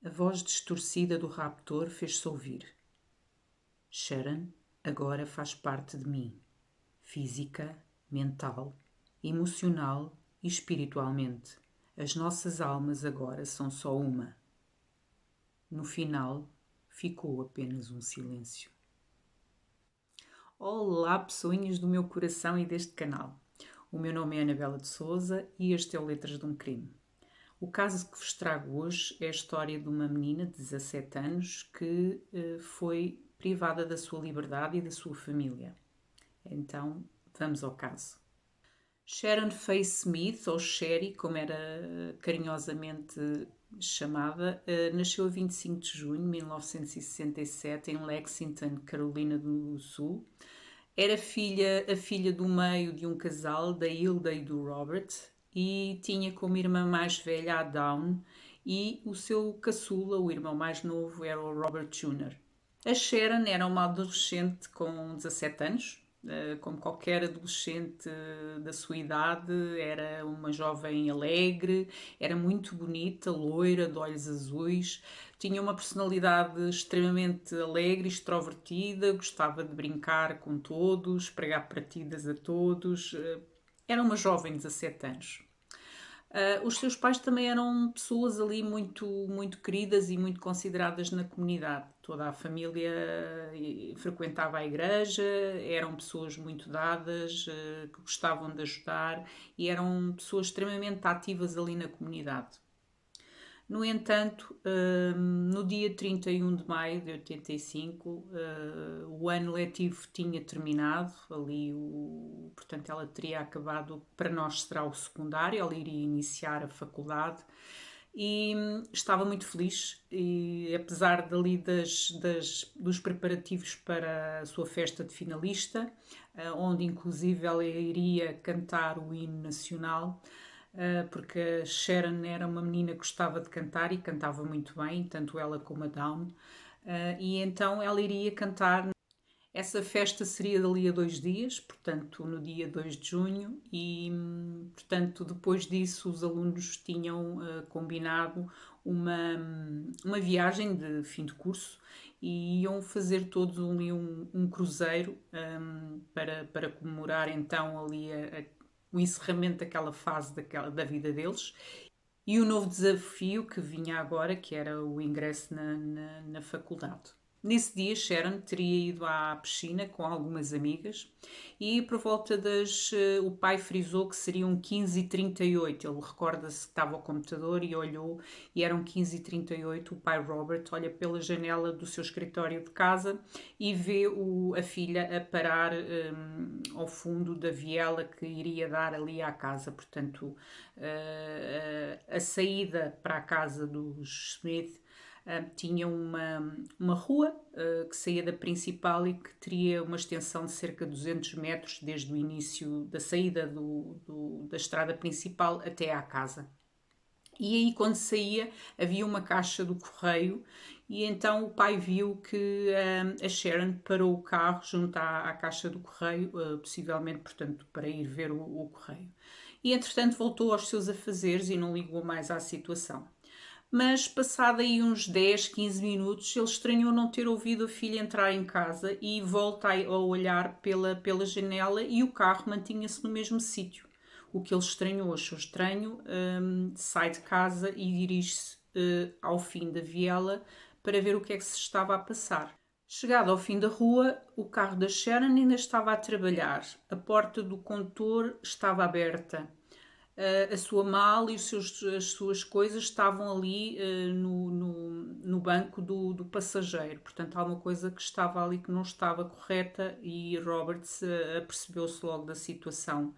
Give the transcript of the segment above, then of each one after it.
A voz distorcida do raptor fez-se ouvir. Sharon agora faz parte de mim, física, mental, emocional e espiritualmente. As nossas almas agora são só uma. No final, ficou apenas um silêncio. Olá, pessoinhas do meu coração e deste canal. O meu nome é Anabela de Souza e este é o Letras de um Crime. O caso que vos trago hoje é a história de uma menina de 17 anos que foi privada da sua liberdade e da sua família. Então, vamos ao caso. Sharon Faye Smith, ou Sherry, como era carinhosamente chamada, nasceu a 25 de junho de 1967 em Lexington, Carolina do Sul. Era a filha do meio de um casal, da Hilda e do Robert, e tinha como irmã mais velha a Dawn, e o seu caçula, o irmão mais novo, era o Robert Jr. A Sharon era uma adolescente com 17 anos, como qualquer adolescente da sua idade, era uma jovem alegre, era muito bonita, loira, de olhos azuis, tinha uma personalidade extremamente alegre e extrovertida, gostava de brincar com todos, pregar partidas a todos, era uma jovem de 17 anos. Os seus pais também eram pessoas ali muito queridas e muito consideradas na comunidade. Toda a família frequentava a igreja, eram pessoas muito dadas, que gostavam de ajudar e eram pessoas extremamente ativas ali na comunidade. No entanto, no dia 31 de maio de 85, o ano letivo tinha terminado, portanto ela teria acabado, para nós será o secundário, ela iria iniciar a faculdade e estava muito feliz e apesar dos preparativos para a sua festa de finalista, onde inclusive ela iria cantar o hino nacional, porque a Sharon era uma menina que gostava de cantar e cantava muito bem, tanto ela como a Dawn, e então ela iria cantar. Essa festa seria dali a 2 dias, portanto, no dia 2 de junho, e, portanto, depois disso, os alunos tinham combinado uma viagem de fim de curso e iam fazer todos ali um cruzeiro para comemorar então ali o encerramento daquela fase da vida deles e o novo desafio que vinha agora, que era o ingresso na faculdade. Nesse dia, Sharon teria ido à piscina com algumas amigas e por volta o pai frisou que seriam 15h38. Ele recorda-se que estava ao computador e olhou e eram 15h38. O pai Robert olha pela janela do seu escritório de casa e vê a filha a parar ao fundo da viela que iria dar ali à casa. Portanto, a saída para a casa dos Smith tinha uma rua que saía da principal e que teria uma extensão de cerca de 200 metros desde o início da saída da estrada principal até à casa. E aí, quando saía, havia uma caixa do correio, e então o pai viu que a Sharon parou o carro junto à caixa do correio, possivelmente, portanto, para ir ver o correio. E entretanto, voltou aos seus afazeres e não ligou mais à situação. Mas, passado aí uns 10, 15 minutos, ele estranhou não ter ouvido a filha entrar em casa e volta a olhar pela janela e o carro mantinha-se no mesmo sítio. O que ele estranhou, achou estranho, sai de casa e dirige-se ao fim da viela para ver o que é que se estava a passar. Chegado ao fim da rua, o carro da Sharon ainda estava a trabalhar. A porta do condutor estava aberta. A sua mala e as suas coisas estavam ali no banco do passageiro. Portanto, há uma coisa que estava ali que não estava correta e Roberts apercebeu-se logo da situação.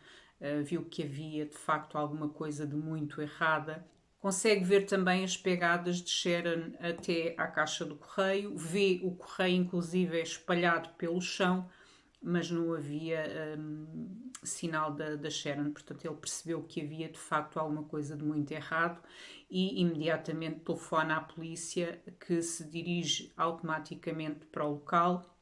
Viu que havia de facto alguma coisa de muito errada. Consegue ver também as pegadas de Sharon até à caixa do correio, vê o correio inclusive espalhado pelo chão, mas não havia sinal da Sharon, portanto ele percebeu que havia de facto alguma coisa de muito errado e imediatamente telefona à polícia, que se dirige automaticamente para o local.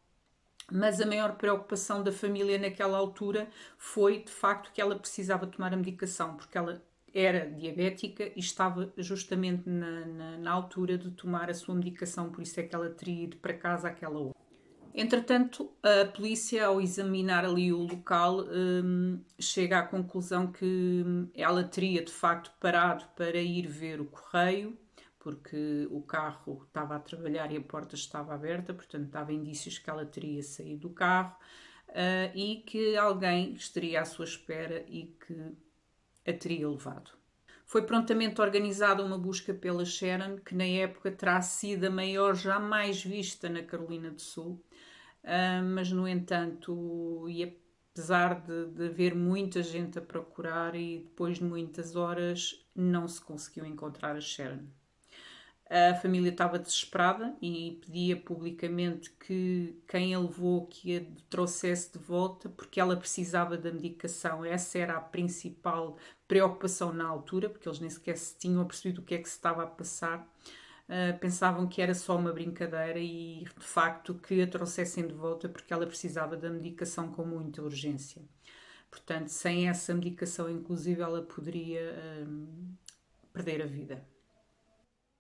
Mas a maior preocupação da família naquela altura foi de facto que ela precisava tomar a medicação, porque ela era diabética e estava justamente na altura de tomar a sua medicação, por isso é que ela teria ido para casa àquela hora. Entretanto, a polícia, ao examinar ali o local, chega à conclusão que ela teria de facto parado para ir ver o correio, porque o carro estava a trabalhar e a porta estava aberta, portanto, dava indícios que ela teria saído do carro e que alguém estaria à sua espera e que a teria levado. Foi prontamente organizada uma busca pela Sharon, que na época terá sido a maior jamais vista na Carolina do Sul, mas no entanto, e apesar de haver muita gente a procurar e depois de muitas horas, não se conseguiu encontrar a Sharon. A família estava desesperada e pedia publicamente que quem a levou que a trouxesse de volta, porque ela precisava da medicação. Essa era a principal preocupação na altura, porque eles nem sequer se tinham percebido o que é que se estava a passar. Pensavam que era só uma brincadeira e, de facto, que a trouxessem de volta porque ela precisava da medicação com muita urgência. Portanto, sem essa medicação, inclusive, ela poderia perder a vida.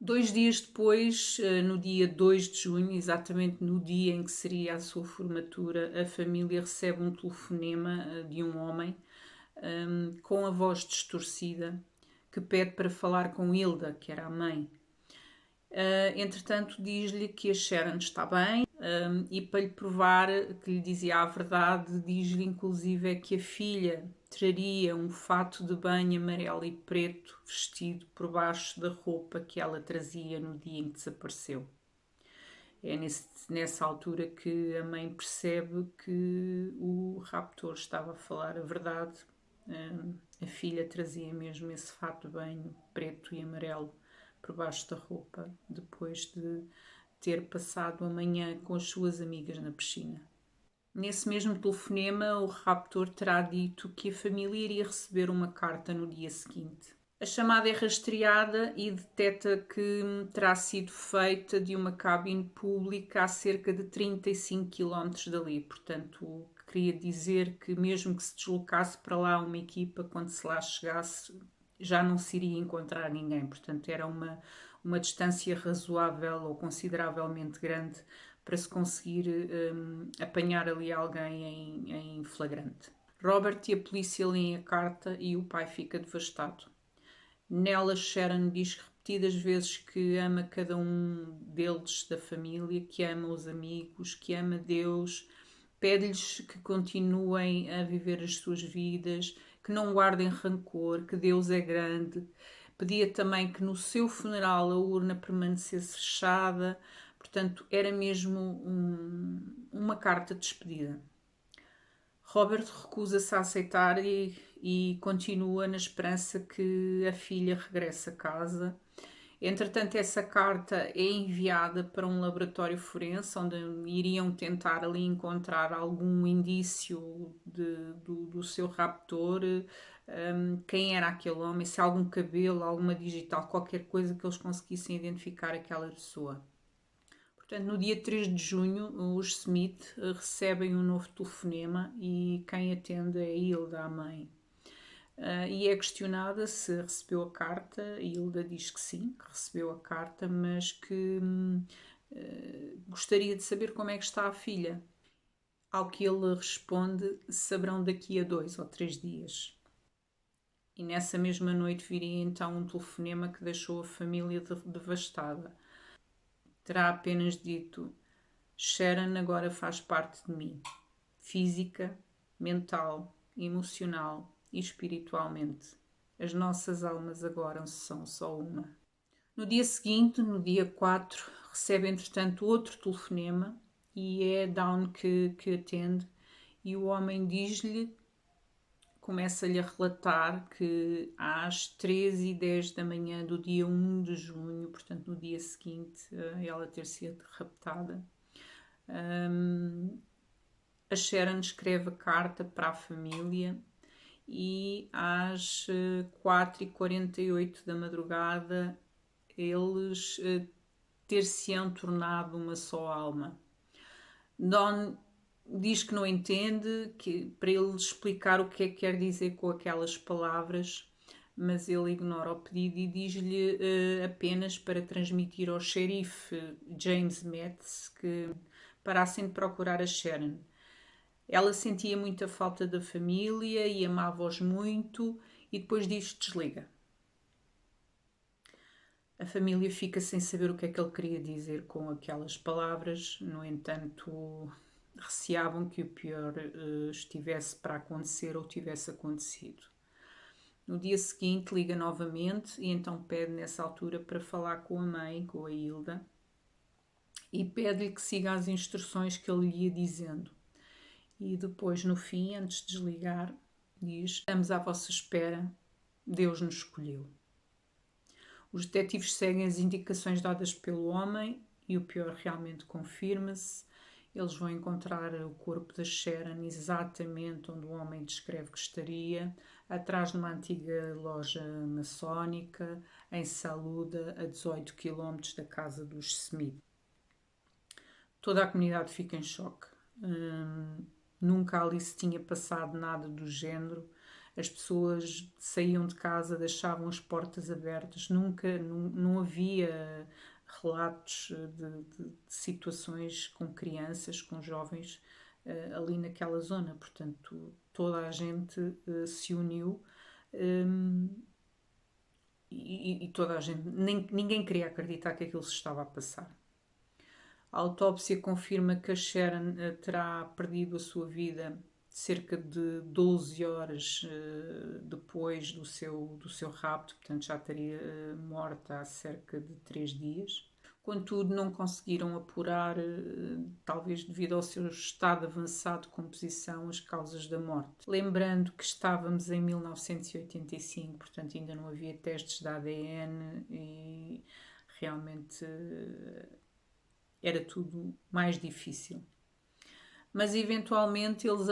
2 dias depois, no dia 2 de junho, exatamente no dia em que seria a sua formatura, a família recebe um telefonema de um homem com a voz distorcida que pede para falar com Hilda, que era a mãe. Entretanto, diz-lhe que a Sharon está bem e para lhe provar que lhe dizia a verdade, diz-lhe inclusive que a filha traria um fato de banho amarelo e preto vestido por baixo da roupa que ela trazia no dia em que desapareceu. É nessa altura que a mãe percebe que o raptor estava a falar a verdade. A filha trazia mesmo esse fato de banho preto e amarelo por baixo da roupa, depois de ter passado a manhã com as suas amigas na piscina. Nesse mesmo telefonema, o raptor terá dito que a família iria receber uma carta no dia seguinte. A chamada é rastreada e detecta que terá sido feita de uma cabine pública a cerca de 35 km dali. Portanto, o que queria dizer que mesmo que se deslocasse para lá uma equipa, quando se lá chegasse, já não se iria encontrar ninguém. Portanto, era uma distância razoável ou consideravelmente grande para se conseguir apanhar ali alguém em flagrante. Robert e a polícia leem a carta e o pai fica devastado. Nela, Sharon diz repetidas vezes que ama cada um deles da família, que ama os amigos, que ama Deus, pede-lhes que continuem a viver as suas vidas, que não guardem rancor, que Deus é grande. Pedia também que no seu funeral a urna permanecesse fechada. Portanto, era mesmo uma carta de despedida. Robert recusa-se a aceitar e continua na esperança que a filha regresse a casa. Entretanto, essa carta é enviada para um laboratório forense, onde iriam tentar ali encontrar algum indício do seu raptor, quem era aquele homem, se há algum cabelo, alguma digital, qualquer coisa que eles conseguissem identificar aquela pessoa. Portanto, no dia 3 de junho, os Smith recebem um novo telefonema e quem atende é a Hilda, a mãe. E é questionada se recebeu a carta. A Hilda diz que sim, que recebeu a carta, mas que gostaria de saber como é que está a filha. Ao que ele responde, saberão daqui a 2 ou 3 dias. E nessa mesma noite viria então um telefonema que deixou a família devastada. Terá apenas dito: Sharon agora faz parte de mim, física, mental, emocional e espiritualmente. As nossas almas agora são só uma. No dia seguinte, no dia 4, recebe entretanto outro telefonema e é Dawn que atende e o homem diz-lhe, começa-lhe a relatar que às 13h10 da manhã do dia 1 de junho, portanto no dia seguinte a ela ter sido raptada, a Sharon escreve a carta para a família e às 4h48 da madrugada eles ter-se-ão tornado uma só alma. Dawn diz que não entende, que para ele explicar o que é que quer dizer com aquelas palavras, mas ele ignora o pedido e diz-lhe apenas para transmitir ao xerife James Metz que parassem de procurar a Sharon. Ela sentia muita falta da família e amava-os muito, e depois disto desliga. A família fica sem saber o que é que ele queria dizer com aquelas palavras, no entanto, receavam que o pior estivesse para acontecer ou tivesse acontecido. No dia seguinte liga novamente e então pede nessa altura para falar com a mãe, com a Hilda, e pede-lhe que siga as instruções que ele lhe ia dizendo. E depois, no fim, antes de desligar, diz: estamos à vossa espera, Deus nos escolheu. Os detetives seguem as indicações dadas pelo homem e o pior realmente confirma-se. Eles vão encontrar o corpo da Sharon exatamente onde o homem descreve que estaria, atrás de uma antiga loja maçónica, em Saluda, a 18 km da casa dos Smith. Toda a comunidade fica em choque. Nunca ali se tinha passado nada do género. As pessoas saíam de casa, deixavam as portas abertas, não havia relatos de situações com crianças, com jovens ali naquela zona. Portanto, toda a gente se uniu e toda a gente, ninguém queria acreditar que aquilo se estava a passar. A autópsia confirma que a Sharon terá perdido a sua vida cerca de 12 horas depois do seu rapto, portanto já estaria morta há cerca de 3 dias. Contudo, não conseguiram apurar, talvez devido ao seu estado avançado de composição, as causas da morte. Lembrando que estávamos em 1985, portanto ainda não havia testes de ADN e realmente era tudo mais difícil. Mas eventualmente eles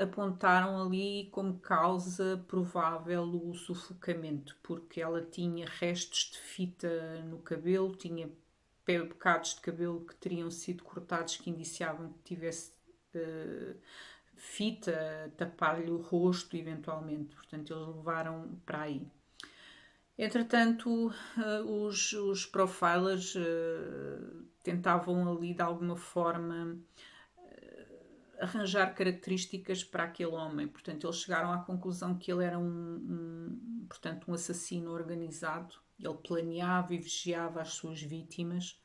apontaram ali como causa provável o sufocamento, porque ela tinha restos de fita no cabelo, tinha bocados de cabelo que teriam sido cortados que indiciavam que tivesse fita a tapar-lhe o rosto eventualmente, portanto eles levaram para aí. Entretanto, os profilers tentavam ali de alguma forma arranjar características para aquele homem. Portanto, eles chegaram à conclusão que ele era portanto, um assassino organizado. Ele planeava e vigiava as suas vítimas,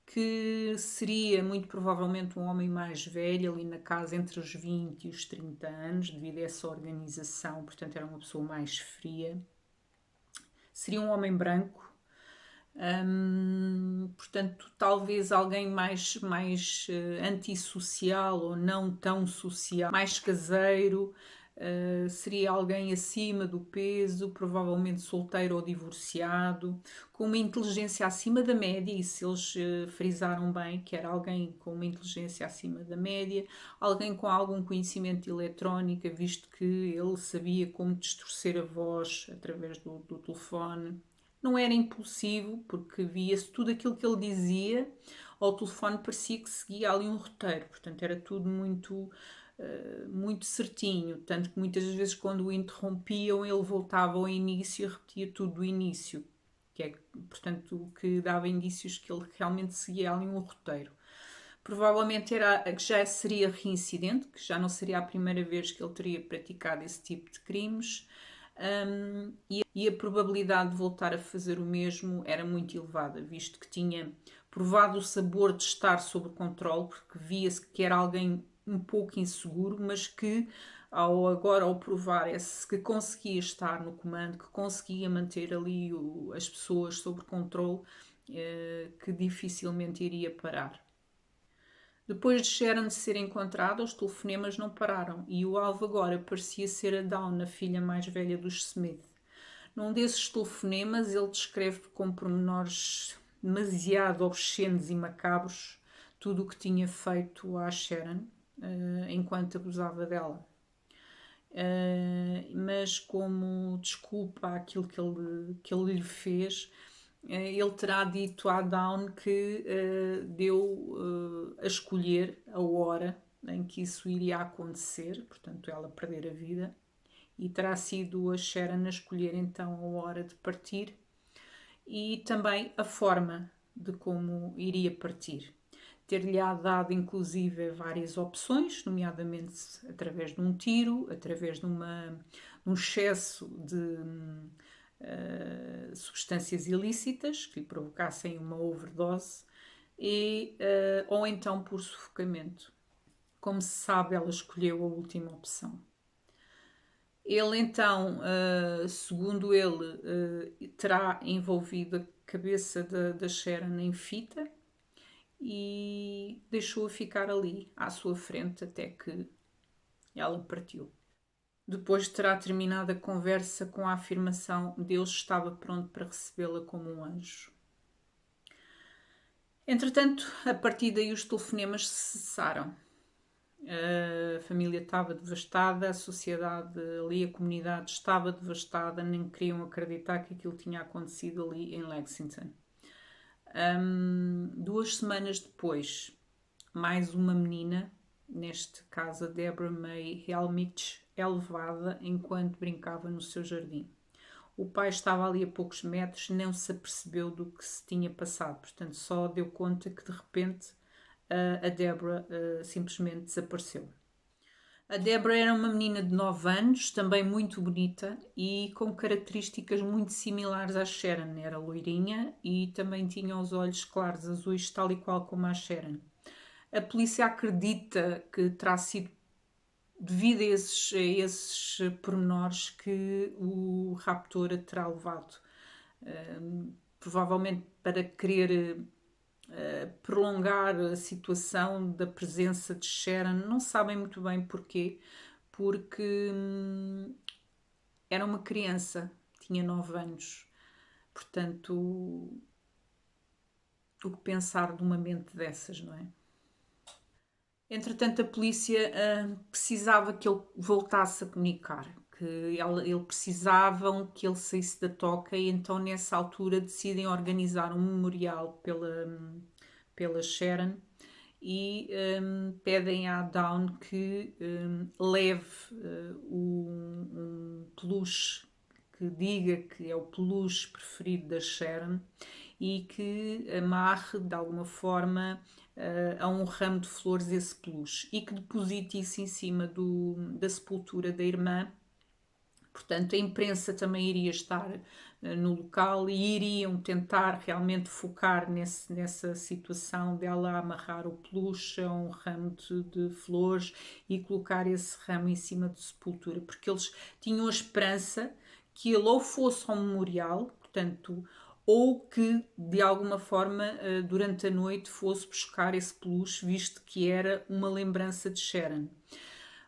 que seria muito provavelmente um homem mais velho, ali na casa entre os 20 e os 30 anos, devido a essa organização. Portanto, era uma pessoa mais fria. Seria um homem branco. Portanto, talvez alguém mais antissocial ou não tão social, mais caseiro, seria alguém acima do peso, provavelmente solteiro ou divorciado, com uma inteligência acima da média, e se eles frisaram bem que era alguém com uma inteligência acima da média, alguém com algum conhecimento de eletrónica, visto que ele sabia como distorcer a voz através do telefone. Não era impulsivo, porque via-se tudo aquilo que ele dizia ao telefone, parecia que seguia ali um roteiro, portanto era tudo muito certinho, tanto que muitas vezes quando o interrompiam ele voltava ao início e repetia tudo do início, que é, portanto, o que dava indícios que ele realmente seguia ali um roteiro. Provavelmente já seria reincidente, que já não seria a primeira vez que ele teria praticado esse tipo de crimes. E a probabilidade de voltar a fazer o mesmo era muito elevada, visto que tinha provado o sabor de estar sob controle, porque via-se que era alguém um pouco inseguro, mas que ao provar que conseguia estar no comando, que conseguia manter ali as pessoas sob controle, que dificilmente iria parar. Depois de Sharon ser encontrada, os telefonemas não pararam e o alvo agora parecia ser a Dawn, a filha mais velha dos Smith. Num desses telefonemas, ele descreve com pormenores demasiado obscenos e macabros tudo o que tinha feito à Sharon enquanto abusava dela. Mas como desculpa àquilo que ele lhe fez, ele terá dito à Dawn que deu a escolher a hora em que isso iria acontecer, portanto ela perder a vida, e terá sido a Sharon a escolher então a hora de partir e também a forma de como iria partir. Ter-lhe-á dado inclusive várias opções, nomeadamente através de um tiro, através de um excesso de substâncias ilícitas que lhe provocassem uma overdose ou então por sufocamento. Como se sabe, ela escolheu a última opção. Ele então, segundo ele, terá envolvido a cabeça da Sharon em fita e deixou-a ficar ali à sua frente até que ela partiu. Depois terá terminado a conversa com a afirmação: Deus estava pronto para recebê-la como um anjo. Entretanto, a partir daí os telefonemas cessaram. A família estava devastada, a sociedade ali, a comunidade estava devastada, nem queriam acreditar que aquilo tinha acontecido ali em Lexington. 2 semanas depois, mais uma menina, neste caso a Deborah May Helmich, é levada enquanto brincava no seu jardim. O pai estava ali a poucos metros, não se apercebeu do que se tinha passado, portanto só deu conta que de repente a Deborah simplesmente desapareceu. A Deborah era uma menina de 9 anos, também muito bonita e com características muito similares à Sharon. Era loirinha e também tinha os olhos claros azuis, tal e qual como a Sharon. A polícia acredita que terá sido devido a esses pormenores que o raptor a terá levado. Provavelmente para querer prolongar a situação da presença de Sharon, não sabem muito bem porquê, porque era uma criança, tinha 9 anos, portanto, o que pensar de uma mente dessas, não é? Entretanto, a polícia precisava que ele voltasse a comunicar, que ele precisavam que ele saísse da toca e então nessa altura decidem organizar um memorial pela Sharon e pedem à Dawn que leve um peluche que diga que é o peluche preferido da Sharon e que amarre de alguma forma a um ramo de flores esse peluche e que deposite isso em cima da sepultura da irmã. Portanto, a imprensa também iria estar no local e iriam tentar realmente focar nessa situação dela amarrar o peluche a um ramo de flores e colocar esse ramo em cima de sepultura, porque eles tinham a esperança que ele ou fosse ao memorial, portanto, ou que de alguma forma durante a noite fosse buscar esse peluche, visto que era uma lembrança de Sharon.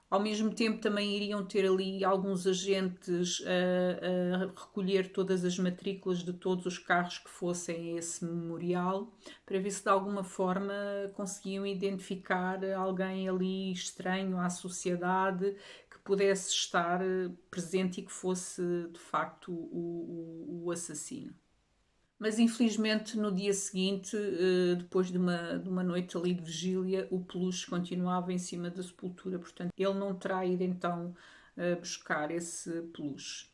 Ao mesmo tempo, também iriam ter ali alguns agentes a recolher todas as matrículas de todos os carros que fossem a esse memorial, para ver se de alguma forma conseguiam identificar alguém ali estranho à sociedade que pudesse estar presente e que fosse de facto o assassino. Mas infelizmente no dia seguinte, depois de uma noite ali de vigília, o peluche continuava em cima da sepultura, portanto ele não terá ido então buscar esse peluche.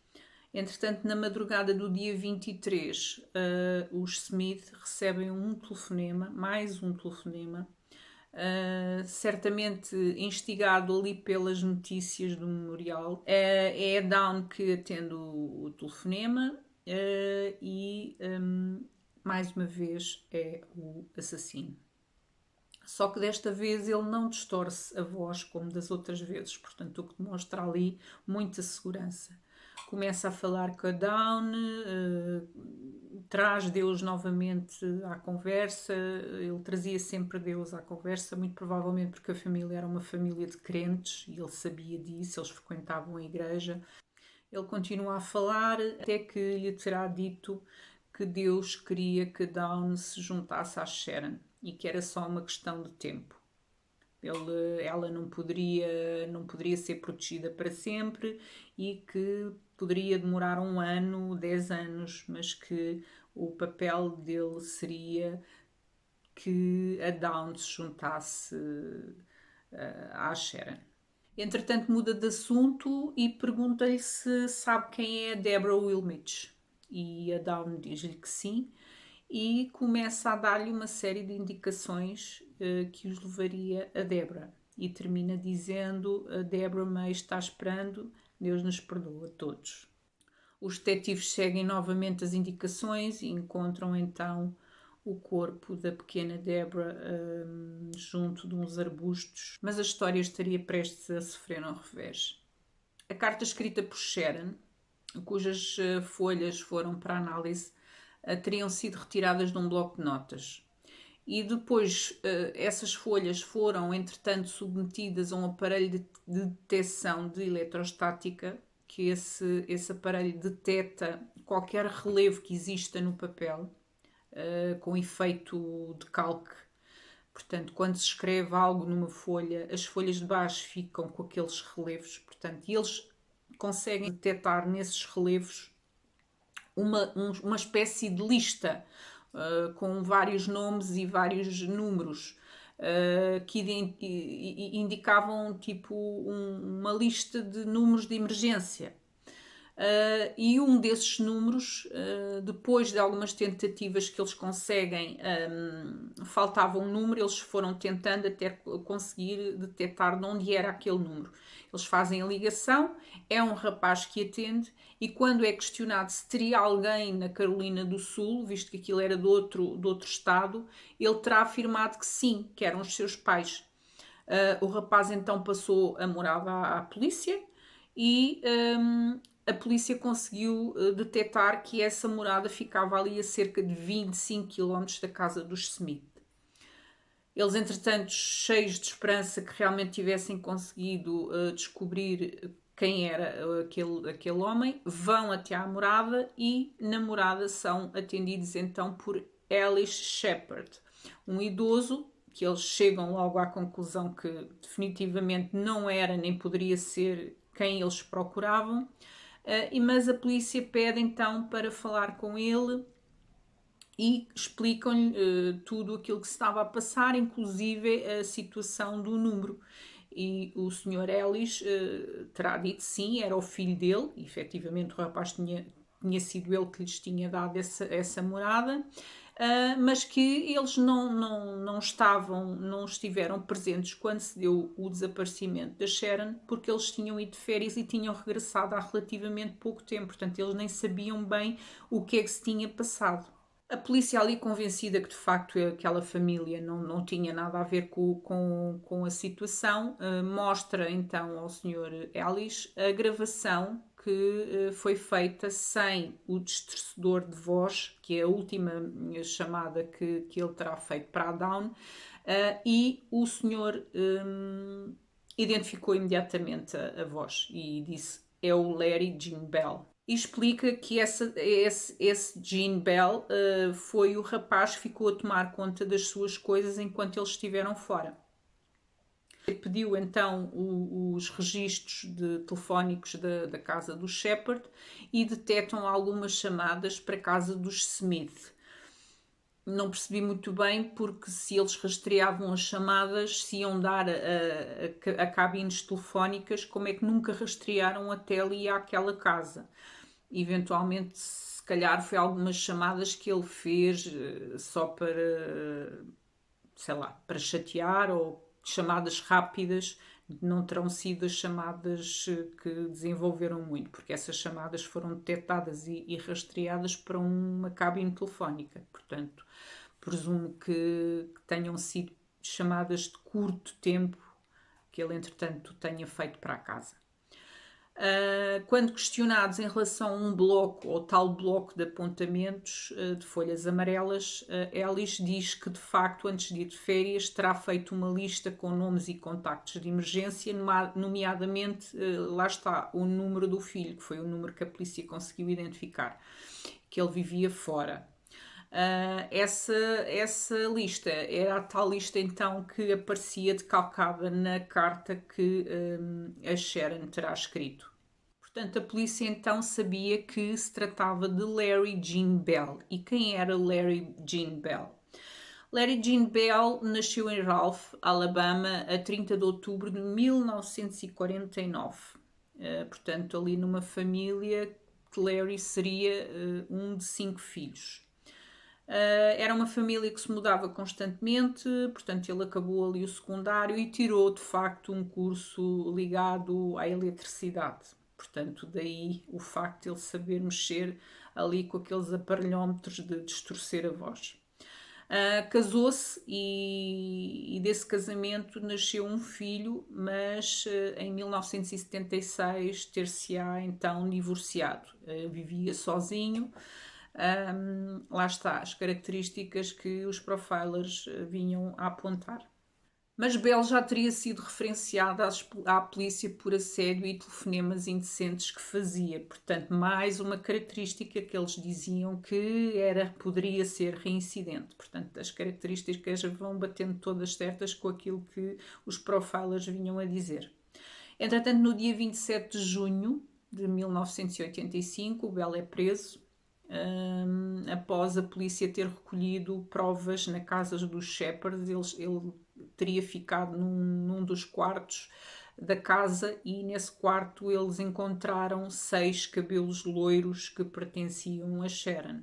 Entretanto, na madrugada do dia 23, os Smith recebem um telefonema, mais um telefonema, certamente instigado ali pelas notícias do memorial. É a Dawn que atende o telefonema e mais uma vez é o assassino. Só que desta vez ele não distorce a voz como das outras vezes, portanto, o que demonstra ali muita segurança. Começa a falar com a Dawn, traz Deus novamente à conversa. Ele trazia sempre Deus à conversa, muito provavelmente porque a família era uma família de crentes e ele sabia disso, eles frequentavam a igreja. Ele continua a falar até que lhe terá dito que Deus queria que Dawn se juntasse à Sharon e que era só uma questão de tempo. Ela não poderia ser protegida para sempre e que poderia demorar 1 ano, 10 anos, mas que o papel dele seria que a Dawn se juntasse à Sharon. Entretanto, muda de assunto e pergunta-lhe se sabe quem é a Deborah Wilmich. E a Dawn diz-lhe que sim, e começa a dar-lhe uma série de indicações que os levaria a Deborah. E termina dizendo: a Deborah May está esperando, Deus nos perdoa a todos. Os detetives seguem novamente as indicações e encontram então o corpo da pequena Deborah junto de uns arbustos, mas a história estaria prestes a sofrer um revés. A carta escrita por Sharon, cujas folhas foram para análise, teriam sido retiradas de um bloco de notas. E depois essas folhas foram, entretanto, submetidas a um aparelho de detecção de eletrostática, que esse aparelho detecta qualquer relevo que exista no papel, com efeito de calque. Portanto, quando se escreve algo numa folha, as folhas de baixo ficam com aqueles relevos, portanto, e eles conseguem detectar nesses relevos uma espécie de lista com vários nomes e vários números que indicavam tipo uma lista de números de emergência. E um desses números, depois de algumas tentativas que eles conseguem, faltava um número, eles foram tentando até conseguir detectar de onde era aquele número. Eles fazem a ligação, é um rapaz que atende, e quando é questionado se teria alguém na Carolina do Sul, visto que aquilo era de outro estado, ele terá afirmado que sim, que eram os seus pais. O rapaz então passou a morada à polícia e a polícia conseguiu detectar que essa morada ficava ali a cerca de 25 km da casa dos Smith. Eles, entretanto, cheios de esperança que realmente tivessem conseguido descobrir quem era aquele homem, vão até à morada e na morada são atendidos então por Alice Shepard, um idoso que eles chegam logo à conclusão que definitivamente não era nem poderia ser quem eles procuravam, mas a polícia pede então para falar com ele e explicam-lhe tudo aquilo que se estava a passar, inclusive a situação do número. E o Sr. Ellis terá dito sim, era o filho dele, e efetivamente o rapaz tinha sido ele que lhes tinha dado essa morada, mas que eles não estiveram presentes quando se deu o desaparecimento da Sharon, porque eles tinham ido de férias e tinham regressado há relativamente pouco tempo, portanto eles nem sabiam bem o que é que se tinha passado. A polícia ali convencida que de facto aquela família não tinha nada a ver com a situação, mostra então ao Sr. Ellis a gravação que foi feita sem o distorcedor de voz, que é a última chamada que ele terá feito para a Dawn, e o senhor identificou imediatamente a voz e disse: é o Larry Gene Bell. E explica que esse Gene Bell foi o rapaz que ficou a tomar conta das suas coisas enquanto eles estiveram fora. Pediu então os registros telefónicos da casa do Shepard e detectam algumas chamadas para a casa dos Smith. Não percebi muito bem porque se eles rastreavam as chamadas, se iam dar a cabines telefónicas, como é que nunca rastrearam até ali àquela casa? Eventualmente, se calhar foi algumas chamadas que ele fez só para, sei lá, para chatear, ou chamadas rápidas, não terão sido as chamadas que desenvolveram muito, porque essas chamadas foram detectadas e rastreadas para uma cabine telefónica. Portanto, presumo que tenham sido chamadas de curto tempo que ele, entretanto, tenha feito para a casa. Quando questionados em relação a um bloco ou tal bloco de apontamentos de folhas amarelas, Ellis diz que de facto antes de ir de férias terá feito uma lista com nomes e contactos de emergência, nomeadamente lá está o número do filho, que foi o número que a polícia conseguiu identificar, que ele vivia fora. Essa lista era a tal lista então que aparecia decalcada na carta que a Sharon terá escrito. Portanto, a polícia então sabia que se tratava de Larry Gene Bell. E quem era Larry Gene Bell? Larry Jean Bell nasceu em Ralph, Alabama, a 30 de outubro de 1949. Portanto, ali numa família que Larry seria um de 5 filhos. Era uma família que se mudava constantemente, portanto ele acabou ali o secundário e tirou de facto um curso ligado à eletricidade. Portanto, daí o facto de ele saber mexer ali com aqueles aparelhómetros de distorcer a voz. Casou-se e desse casamento nasceu um filho, mas em 1976 ter-se-á então divorciado. Vivia sozinho. Lá está, as características que os profilers vinham a apontar. Mas Bell já teria sido referenciada à polícia por assédio e telefonemas indecentes que fazia. Portanto, mais uma característica que eles diziam que poderia ser reincidente. Portanto, as características vão batendo todas certas com aquilo que os profilers vinham a dizer. Entretanto, no dia 27 de junho de 1985, o Bell é preso após a polícia ter recolhido provas na casa dos Shepard. Ele teria ficado num dos quartos da casa e nesse quarto eles encontraram 6 cabelos loiros que pertenciam a Sharon.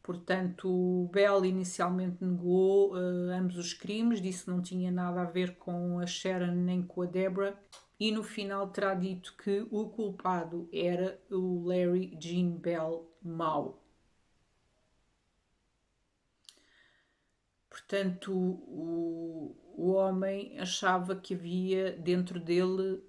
Portanto, Bell inicialmente negou ambos os crimes, disse que não tinha nada a ver com a Sharon nem com a Deborah e no final terá dito que o culpado era o Larry Jean Bell mau. Portanto, o homem achava que havia dentro dele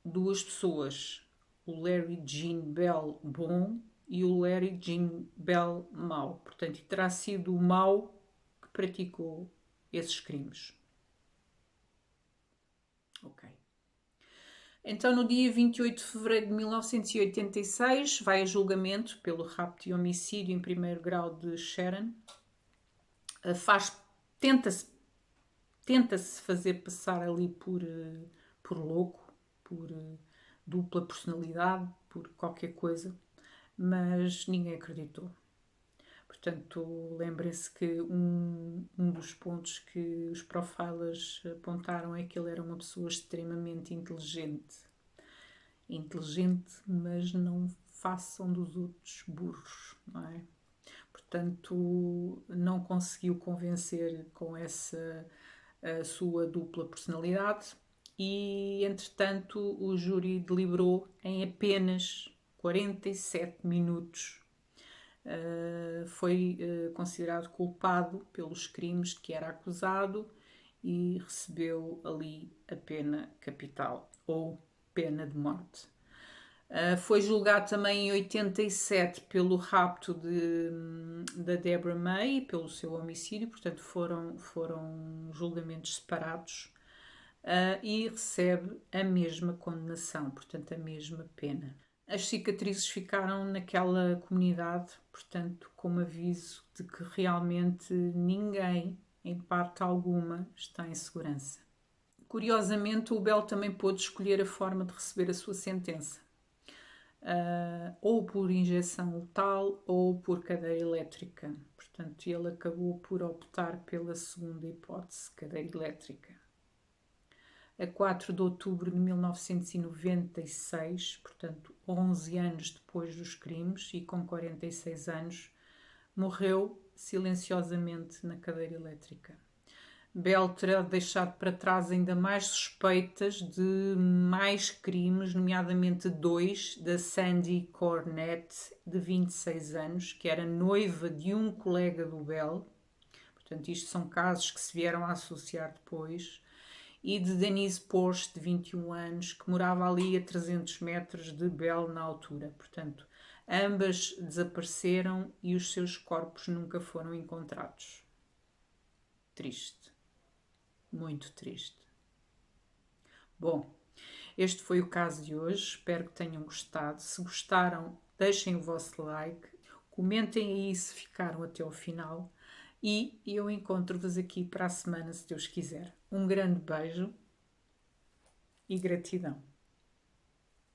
duas pessoas, o Larry Jean Bell bom e o Larry Jean Bell mau. Portanto, terá sido o mau que praticou esses crimes. Ok. Então, no dia 28 de fevereiro de 1986, vai a julgamento pelo rapto e homicídio em primeiro grau de Sharon. Tenta-se fazer passar ali por louco, por dupla personalidade, por qualquer coisa, mas ninguém acreditou. Portanto, lembrem-se que um dos pontos que os profilers apontaram é que ele era uma pessoa extremamente inteligente. Inteligente, mas não façam dos outros burros, não é? Portanto, não conseguiu convencer com essa sua dupla personalidade e, entretanto, o júri deliberou em apenas 47 minutos. Foi considerado culpado pelos crimes de que era acusado e recebeu ali a pena capital ou pena de morte. Foi julgado também em 87 pelo rapto da Deborah May, pelo seu homicídio, portanto foram julgamentos separados, e recebe a mesma condenação, portanto a mesma pena. As cicatrizes ficaram naquela comunidade, portanto, como aviso de que realmente ninguém, em parte alguma, está em segurança. Curiosamente, o Bell também pôde escolher a forma de receber a sua sentença. Ou por injeção letal ou por cadeira elétrica. Portanto, ele acabou por optar pela segunda hipótese, cadeira elétrica. A 4 de outubro de 1996, portanto 11 anos depois dos crimes e com 46 anos, morreu silenciosamente na cadeira elétrica. Bell terá deixado para trás ainda mais suspeitas de mais crimes, nomeadamente 2 da Sandy Cornett, de 26 anos, que era noiva de um colega do Bell. Portanto, isto são casos que se vieram a associar depois. E de Denise Porsche, de 21 anos, que morava ali a 300 metros de Bell na altura. Portanto, ambas desapareceram e os seus corpos nunca foram encontrados. Triste. Muito triste. Bom, este foi o caso de hoje. Espero que tenham gostado. Se gostaram, deixem o vosso like. Comentem aí se ficaram até ao final. E eu encontro-vos aqui para a semana, se Deus quiser. Um grande beijo e gratidão.